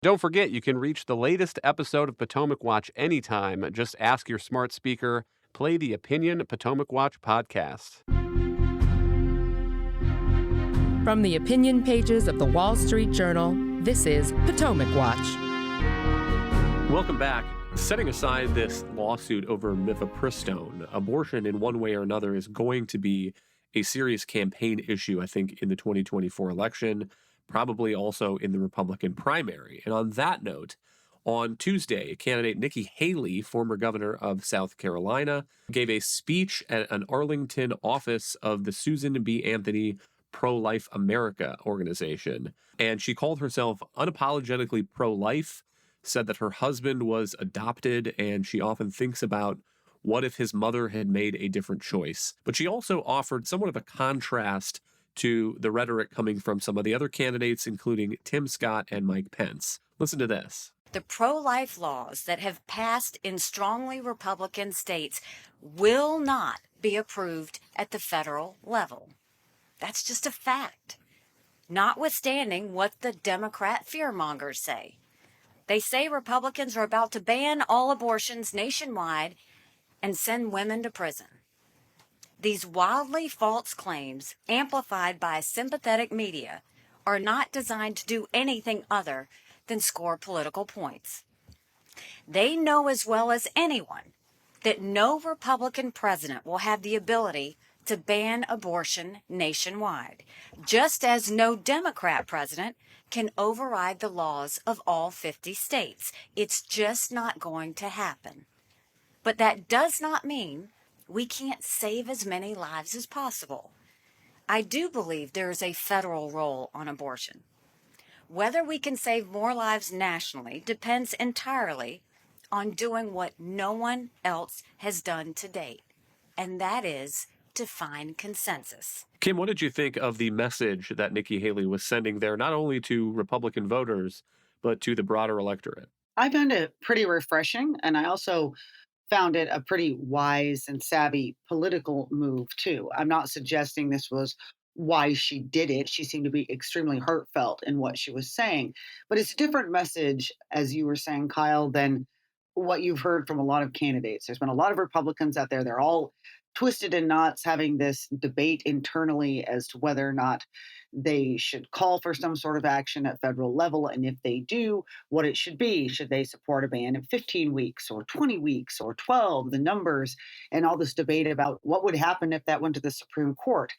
Don't forget, you can reach the latest episode of Potomac Watch anytime. Just ask your smart speaker, play the Opinion Potomac Watch podcast. From the opinion pages of the Wall Street Journal, this is Potomac Watch. Welcome back. Setting aside this lawsuit over mifepristone, abortion in one way or another is going to be a serious campaign issue, I think, in the 2024 election, probably also in the Republican primary. And on that note, on Tuesday, candidate Nikki Haley, former governor of South Carolina, gave a speech at an Arlington office of the Susan B. Anthony Pro-Life America organization. And she called herself unapologetically pro-life, said that her husband was adopted, and she often thinks about what if his mother had made a different choice. But she also offered somewhat of a contrast to the rhetoric coming from some of the other candidates, including Tim Scott and Mike Pence. Listen to this. The pro-life laws that have passed in strongly Republican states will not be approved at the federal level. That's just a fact, notwithstanding what the Democrat fearmongers say. They say Republicans are about to ban all abortions nationwide and send women to prison. These wildly false claims, amplified by sympathetic media, are not designed to do anything other than score political points. They know as well as anyone that no Republican president will have the ability to ban abortion nationwide, just as no Democrat president can override the laws of all 50 states. It's just not going to happen. But that does not mean we can't save as many lives as possible. I do believe there is a federal role on abortion. Whether we can save more lives nationally depends entirely on doing what no one else has done to date, and that is to find consensus. Kim, what did you think of the message that Nikki Haley was sending there, not only to Republican voters, but to the broader electorate? I found it pretty refreshing, and I also found it a pretty wise and savvy political move, too. I'm not suggesting this was why she did it. She seemed to be extremely heartfelt in what she was saying. But it's a different message, as you were saying, Kyle, than what you've heard from a lot of candidates. There's been a lot of Republicans out there. They're all twisted in knots having this debate internally as to whether or not they should call for some sort of action at federal level. And if they do, what it should be. Should they support a ban in 15 weeks or 20 weeks or 12, the numbers, and all this debate about what would happen if that went to the Supreme Court.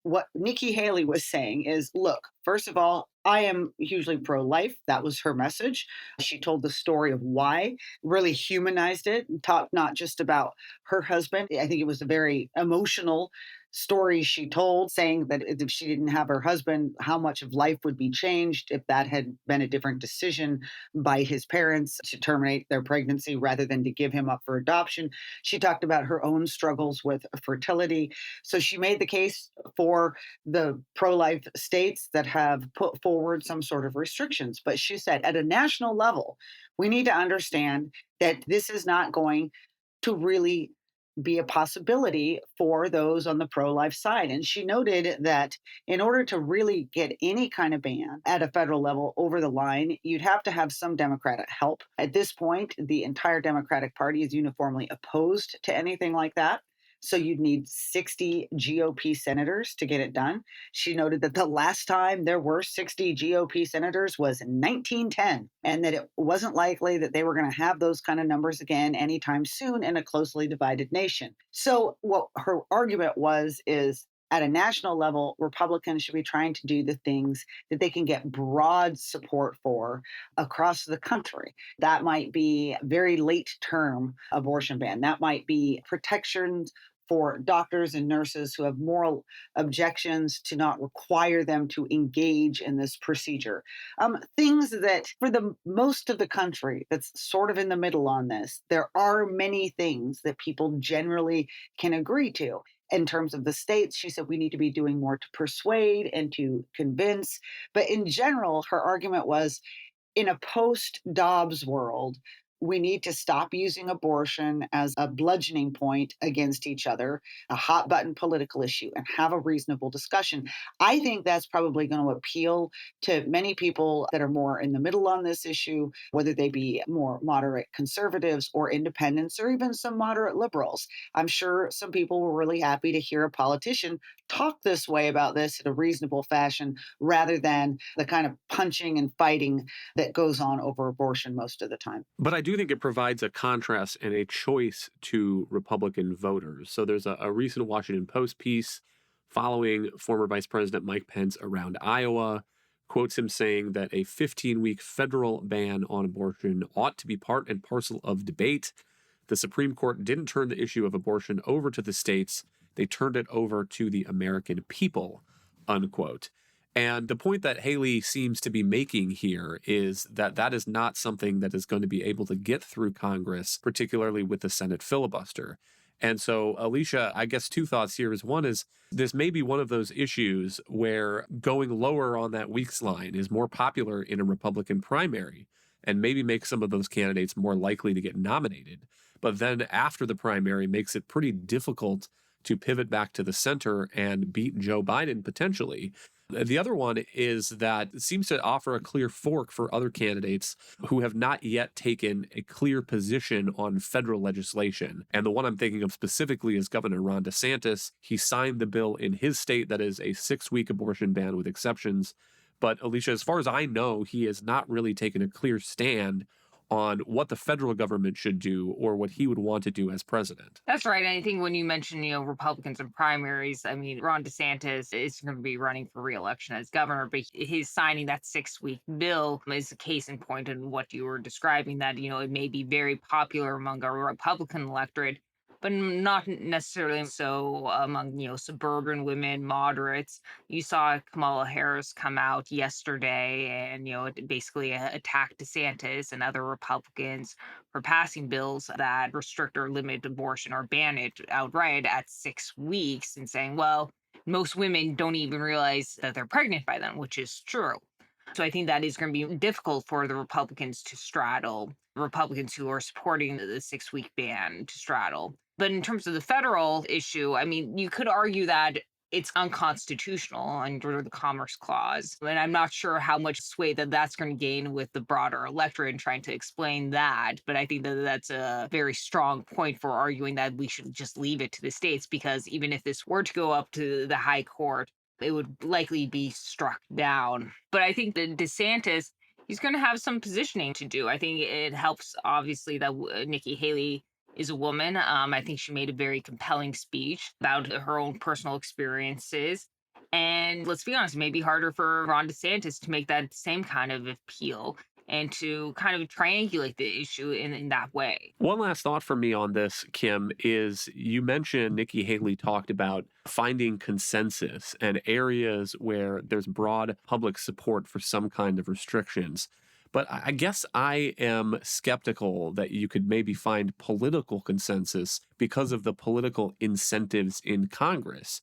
What Nikki Haley was saying is, look, first of all, I am hugely pro-life. That was her message. She told the story of why, really humanized it, and talked not just about her husband. I think it was a very emotional story she told, saying that if she didn't have her husband, how much of life would be changed if that had been a different decision by his parents to terminate their pregnancy rather than to give him up for adoption. She talked about her own struggles with fertility. So she made the case for the pro-life states that have put forward some sort of restrictions. But she said at a national level, we need to understand that this is not going to really be a possibility for those on the pro-life side. And she noted that in order to really get any kind of ban at a federal level over the line, you'd have to have some Democratic help. At this point, the entire Democratic Party is uniformly opposed to anything like that. So you'd need 60 GOP senators to get it done. She noted that the last time there were 60 GOP senators was in 1910, and that it wasn't likely that they were going to have those kind of numbers again anytime soon in a closely divided nation. So what her argument is at a national level, Republicans should be trying to do the things that they can get broad support for across the country. That might be very late term abortion ban. That might be protections for doctors and nurses who have moral objections to not require them to engage in this procedure. Things that for the most of the country that's sort of in the middle on this, there are many things that people generally can agree to. In terms of the states, she said we need to be doing more to persuade and to convince. But in general, her argument was in a post-Dobbs world, We need to stop using abortion as a bludgeoning point against each other, a hot button political issue, and have a reasonable discussion. I think that's probably going to appeal to many people that are more in the middle on this issue, whether they be more moderate conservatives or independents or even some moderate liberals. I'm sure some people were really happy to hear a politician talk this way about this in a reasonable fashion rather than the kind of punching and fighting that goes on over abortion most of the time. But I do think it provides a contrast and a choice to Republican voters. So there's a recent Washington Post piece following former Vice President Mike Pence around Iowa, quotes him saying that a 15-week federal ban on abortion ought to be part and parcel of debate. The Supreme Court didn't turn the issue of abortion over to the states. They turned it over to the American people, unquote. And the point that Haley seems to be making here is that that is not something that is going to be able to get through Congress, particularly with the Senate filibuster. And so, Alicia, I guess two thoughts here is one is this may be one of those issues where going lower on that weeks line is more popular in a Republican primary and maybe make some of those candidates more likely to get nominated. But then after the primary makes it pretty difficult to pivot back to the center and beat Joe Biden potentially. The other one is that it seems to offer a clear fork for other candidates who have not yet taken a clear position on federal legislation. And the one I'm thinking of specifically is Governor Ron DeSantis. He signed the bill in his state that is a 6-week abortion ban with exceptions. But Alicia, as far as I know, he has not really taken a clear stand on what the federal government should do or what he would want to do as president. That's right. And I think when you mention, Republicans and primaries, I mean, Ron DeSantis is going to be running for re-election as governor, but his signing that 6-week bill is a case in point in what you were describing, that, it may be very popular among a Republican electorate, but not necessarily so among, suburban women, moderates. You saw Kamala Harris come out yesterday and, basically attack DeSantis and other Republicans for passing bills that restrict or limit abortion or ban it outright at 6 weeks and saying, well, most women don't even realize that they're pregnant by then, which is true. So I think that is going to be difficult for the Republicans to straddle, Republicans who are supporting the 6-week ban to straddle. But in terms of the federal issue, I mean, you could argue that it's unconstitutional under the Commerce Clause. And I'm not sure how much sway that's going to gain with the broader electorate in trying to explain that. But I think that that's a very strong point for arguing that we should just leave it to the states, because even if this were to go up to the high court, it would likely be struck down. But I think that DeSantis, he's going to have some positioning to do. I think it helps, obviously, that Nikki Haley is a woman. I think she made a very compelling speech about her own personal experiences. And let's be honest, it may be harder for Ron DeSantis to make that same kind of appeal and to kind of triangulate the issue in that way. One last thought for me on this, Kim, is you mentioned Nikki Haley talked about finding consensus and areas where there's broad public support for some kind of restrictions. But I guess I am skeptical that you could maybe find political consensus because of the political incentives in Congress.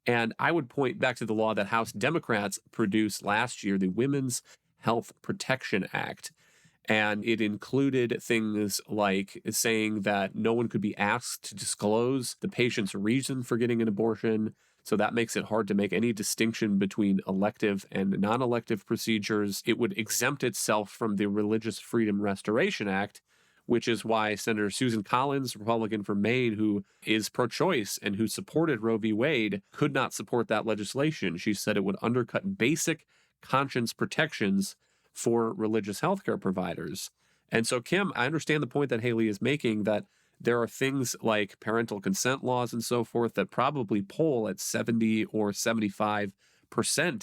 And I would point back to the law that House Democrats produced last year, the Women's Health Protection Act. And it included things like saying that no one could be asked to disclose the patient's reason for getting an abortion. So that makes it hard to make any distinction between elective and non-elective procedures. It would exempt itself from the Religious Freedom Restoration Act, which is why Senator Susan Collins, Republican from Maine, who is pro-choice and who supported Roe v. Wade, could not support that legislation. She said it would undercut basic conscience protections for religious healthcare providers. And so, Kim, I understand the point that Haley is making, that there are things like parental consent laws and so forth that probably poll at 70 or 75%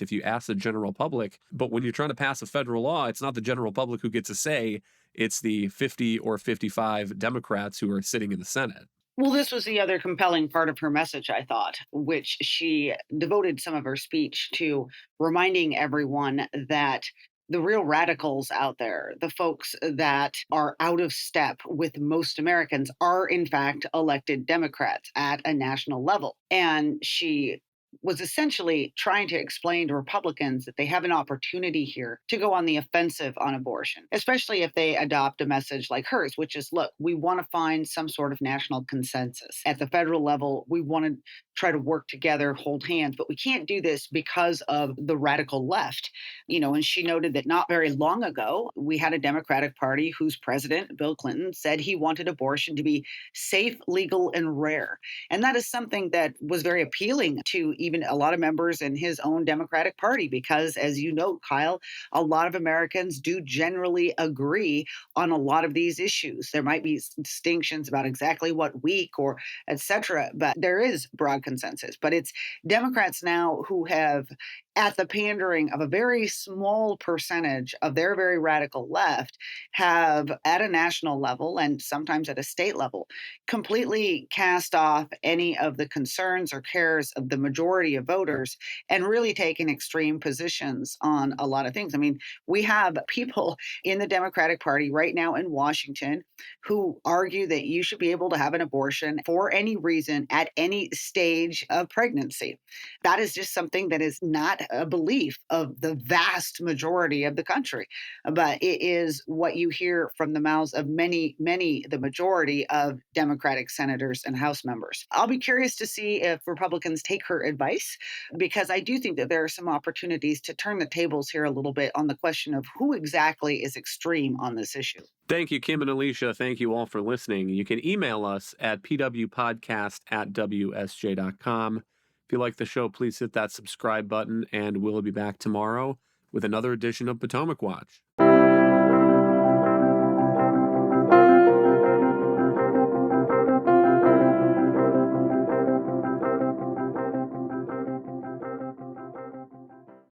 if you ask the general public. But when you're trying to pass a federal law, it's not the general public who gets a say. It's the 50 or 55 Democrats who are sitting in the Senate. Well, this was the other compelling part of her message, I thought, which she devoted some of her speech to reminding everyone that the real radicals out there, the folks that are out of step with most Americans, are in fact elected Democrats at a national level. And she was essentially trying to explain to Republicans that they have an opportunity here to go on the offensive on abortion, especially if they adopt a message like hers, which is, look, we want to find some sort of national consensus. At the federal level, we want to try to work together, hold hands, but we can't do this because of the radical left. And she noted that not very long ago, we had a Democratic Party whose president, Bill Clinton, said he wanted abortion to be safe, legal, and rare. And that is something that was very appealing to even a lot of members in his own Democratic Party, because, as you note, Kyle, a lot of Americans do generally agree on a lot of these issues. There might be distinctions about exactly what week or et cetera, but there is broad consensus. But it's Democrats now who have, at the pandering of a very small percentage of their very radical left, have at a national level and sometimes at a state level completely cast off any of the concerns or cares of the majority of voters and really taken extreme positions on a lot of things. I mean, we have people in the Democratic Party right now in Washington who argue that you should be able to have an abortion for any reason at any stage of pregnancy. That is just something that is not a belief of the vast majority of the country, but it is what you hear from the mouths of many, the majority of Democratic senators and House members. I'll be curious to see if Republicans take her advice, because I do think that there are some opportunities to turn the tables here a little bit on the question of who exactly is extreme on this issue. Thank you, Kim and Alicia. Thank you all for listening. You can email us at pwpodcast@wsj.com. If you like the show, please hit that subscribe button, and we'll be back tomorrow with another edition of Potomac Watch.